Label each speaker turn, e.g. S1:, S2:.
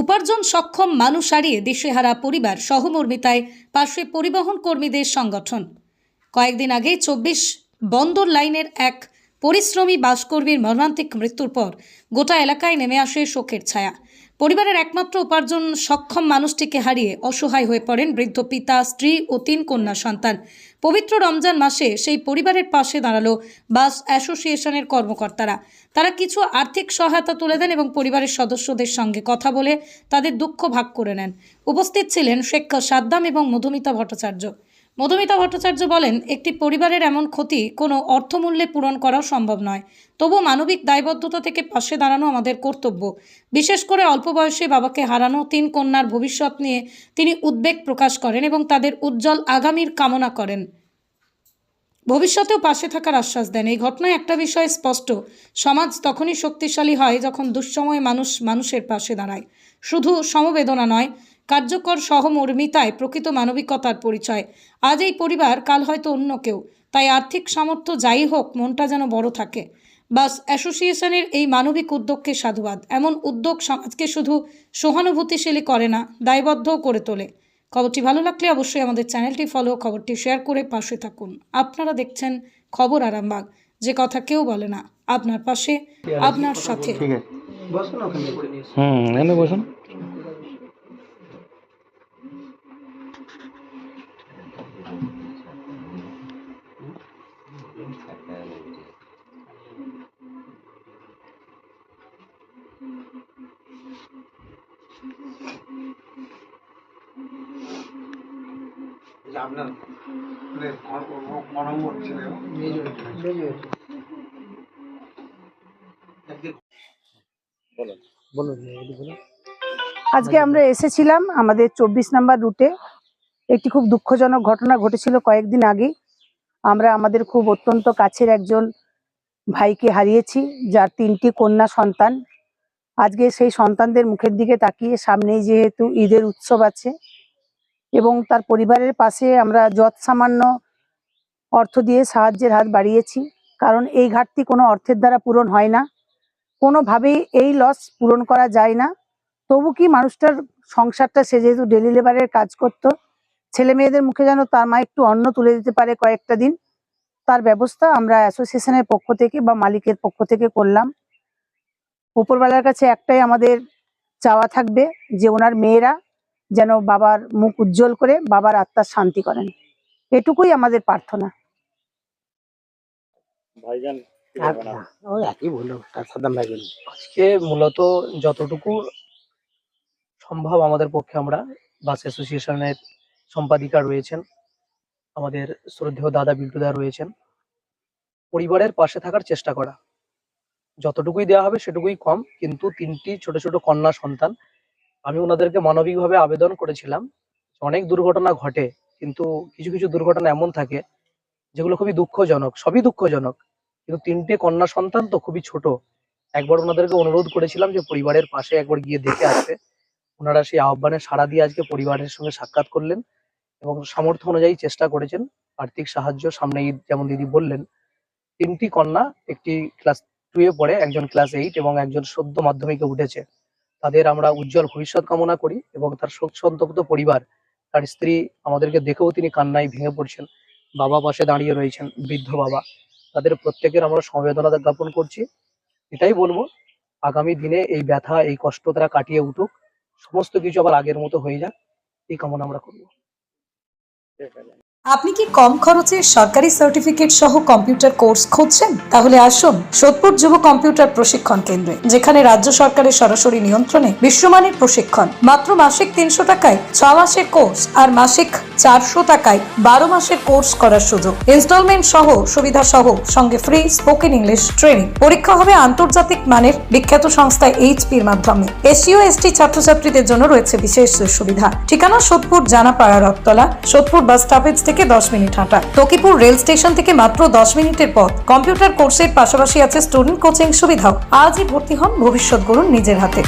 S1: উপার্জন সক্ষম মানুষ হারিয়ে দিশেহারা পরিবার, সহমর্মিতায় পাশে পরিবহন কর্মীদের সংগঠন। কয়েকদিন আগে ২৪ বন্দর লাইনের এক পরিশ্রমী বাসকর্মীর মর্মান্তিক মৃত্যুর পর গোটা এলাকায় নেমে আসে শোকের ছায়া। পরিবারের একমাত্র উপার্জন সক্ষম মানুষটিকে হারিয়ে অসহায় হয়ে পড়েন বৃদ্ধ পিতা, স্ত্রী ও ৩ কন্যা সন্তান। পবিত্র রমজান মাসে সেই পরিবারের পাশে দাঁড়ালো বাস অ্যাসোসিয়েশনের কর্মকর্তারা। তারা কিছু আর্থিক সহায়তা তুলে দেন এবং পরিবারের সদস্যদের সঙ্গে কথা বলে তাদের দুঃখ ভাগ করে নেন। উপস্থিত ছিলেন শেখ সাদ্দাম এবং মধুমিতা ভট্টাচার্য। মধুমিতা ভট্টাচার্য বলেন, একটি পরিবারের এমন ক্ষতি কোনো অর্থমূল্যে পূরণ করাও সম্ভব নয়, তবু মানবিক দায়বদ্ধতা থেকে পাশে দাঁড়ানো আমাদের কর্তব্য। বিশেষ করে অল্প বয়সে বাবাকে হারানো ৩ কন্যার ভবিষ্যৎ নিয়ে তিনি উদ্বেগ প্রকাশ করেন এবং তাদের উজ্জ্বল আগামীর কামনা করেন। ভবিষ্যতেও পাশে থাকার আশ্বাস দেন। এই ঘটনায় একটা বিষয় স্পষ্ট, সমাজ তখনই শক্তিশালী হয় যখন দুঃসময়ে মানুষ মানুষের পাশে দাঁড়ায়। শুধু সমবেদনা নয়, কার্যকর সহমর্মিতায় প্রকৃত মানবিকতার পরিচয়। আজ এই পরিবার, কাল হয়তো অন্য কেউ। তাই আর্থিক সামর্থ্য যাই হোক, মনটা যেন বড় থাকে। বাস অ্যাসোসিয়েশনের এই মানবিক উদ্যোগকে সাধুবাদ। এমন উদ্যোগ সমাজকে শুধু সহানুভূতিশীল করে না, দায়বদ্ধও করে তোলে। খবরটি ভালো লাগলে অবশ্যই আমাদের চ্যানেলটি ফলো, খবরটি শেয়ার করে পাশে থাকুন। আপনারা দেখছেন খবর আরামবাগ, যে কথা কেউ বলে না, আপনার পাশে, আপনার সাথে।
S2: বসুন।
S3: আপনার মনোমত ছিল
S4: আজকে আমরা এসেছিলাম আমাদের ২৪ নম্বর রুটে। একটি খুব দুঃখজনক ঘটনা ঘটেছিল কয়েকদিন আগে। আমরা আমাদের খুব অত্যন্ত কাছের একজন ভাইকে হারিয়েছি, যার ৩টি কন্যা সন্তান। আজকে সেই সন্তানদের মুখের দিকে তাকিয়ে, সামনেই যেহেতু ঈদের উৎসব আছে, এবং তার পরিবারের পাশে আমরা যৎসামান্য অর্থ দিয়ে সাহায্যের হাত বাড়িয়েছি। কারণ এই ঘাটতি কোনো অর্থের দ্বারা পূরণ হয় না, কোনোভাবেই এই লস পূরণ করা যায় না। তবু কি মানুষটার সংসারটা, সে যেহেতু ডেলি লেবারের কাজ করতো, ছেলে মেয়েদের মুখে যেন তার মা একটু অন্ন তুলে দিতে পারে কয়েকটা দিন, তার ব্যবস্থা আমরা অ্যাসোসিয়েশনের পক্ষ থেকে বা মালিকের পক্ষ থেকে করলাম। উপরবেলার কাছে একটাই আমাদের চাওয়া থাকবে যে ওনার মেয়েরা যেন বাবার মুখ উজ্জ্বল করে বাবার আত্মার শান্তি করেন, এটুকুই আমাদের প্রার্থনা।
S2: ভাইজান
S5: আজকে মূলত যতটুকু সম্ভব আমাদের পক্ষে, আমরা বাস অ্যাসোসিয়েশনের সম্পাদিকা রয়েছেন, আমাদের শ্রদ্ধেয় দাদা বিল্টুদা রয়েছেন, পরিবারের পাশে থাকার চেষ্টা করা। যতটুকুই দেওয়া হবে সেটুকুই কম, কিন্তু 3টি ছোট ছোট কন্যা সন্তান। আমি ওনাদেরকে মানবিকভাবে আবেদন করেছিলাম। অনেক দুর্ঘটনা ঘটে, কিন্তু কিছু কিছু দুর্ঘটনা এমন থাকে যেগুলো খুবই দুঃখজনক, সবই দুঃখজনক, কিন্তু 3টে কন্যা সন্তান তো খুবই ছোট। একবার ওনাদেরকে অনুরোধ করেছিলাম যে পরিবারের পাশে একবার গিয়ে দেখে আসবে। ওনারা সেই আহ্বানে সাড়া দিয়ে আজকে পরিবারের সঙ্গে সাক্ষাৎ করলেন এবং সামর্থ্য অনুযায়ী চেষ্টা করেছেন। আর্থিক সাহায্য, সামনে ঈদ, যেমন দিদি বললেন, 3টি কন্যা, একটি ক্লাস 2-এ পড়ে, একজন ক্লাস 8 এবং একজন সদ্য মাধ্যমিকে উঠেছে। তাদের আমরা উজ্জ্বল ভবিষ্যৎ কামনা করি এবং তার শোক সন্তপ্ত পরিবার, তার স্ত্রী আমাদেরকে দেখেও তিনি কান্নায় ভেঙে পড়ছেন, বাবা পাশে দাঁড়িয়ে রয়েছেন, বৃদ্ধ বাবা। তাদের প্রত্যেকের আমরা সমবেদনা জ্ঞাপন করছি। এটাই বলবো, আগামী দিনে এই ব্যথা, এই কষ্ট তারা কাটিয়ে উঠুক, সমস্ত কিছু আবার আগের মতো হয়ে যাক, এই কামনা আমরা করবো।
S1: আপনি কি কম খরচে সরকারি সার্টিফিকেট সহ কম্পিউটার কোর্স খুঁজছেন? তাহলে আসুন সোদপুর যুব কম্পিউটার প্রশিক্ষণ কেন্দ্রে, যেখানে রাজ্য সরকারের সরাসরি নিয়ন্ত্রণে বিশ্বমানের প্রশিক্ষণ। মাত্র মাসিক 300 টাকায় 6 মাসের কোর্স আর মাসিক 400 টাকায় 12 মাসের কোর্স করার সুযোগ। ইনস্টলমেন্ট সহ সুবিধা সহ, সঙ্গে ফ্রি স্পোকেন ইংলিশ ট্রেনিং। পরীক্ষা হবে আন্তর্জাতিক মানের বিখ্যাত সংস্থা এইচপির মাধ্যমে। এসসি ও এসটি ছাত্রছাত্রীদের জন্য রয়েছে বিশেষ সুবিধা। ঠিকানা সোদপুর জানাপাড়া রথতলা, সোদপুর বাস স্টপেজ থেকে 10 মিনিট হাঁটা, তকিপুর রেল স্টেশন থেকে মাত্র 10 মিনিটের পথ। কম্পিউটার কোর্সের পাশাপাশি আছে স্টুডেন্ট কোচিং সুবিধাও। আজই ভর্তি হন, ভবিষ্যৎ গড়ুন নিজের হাতে।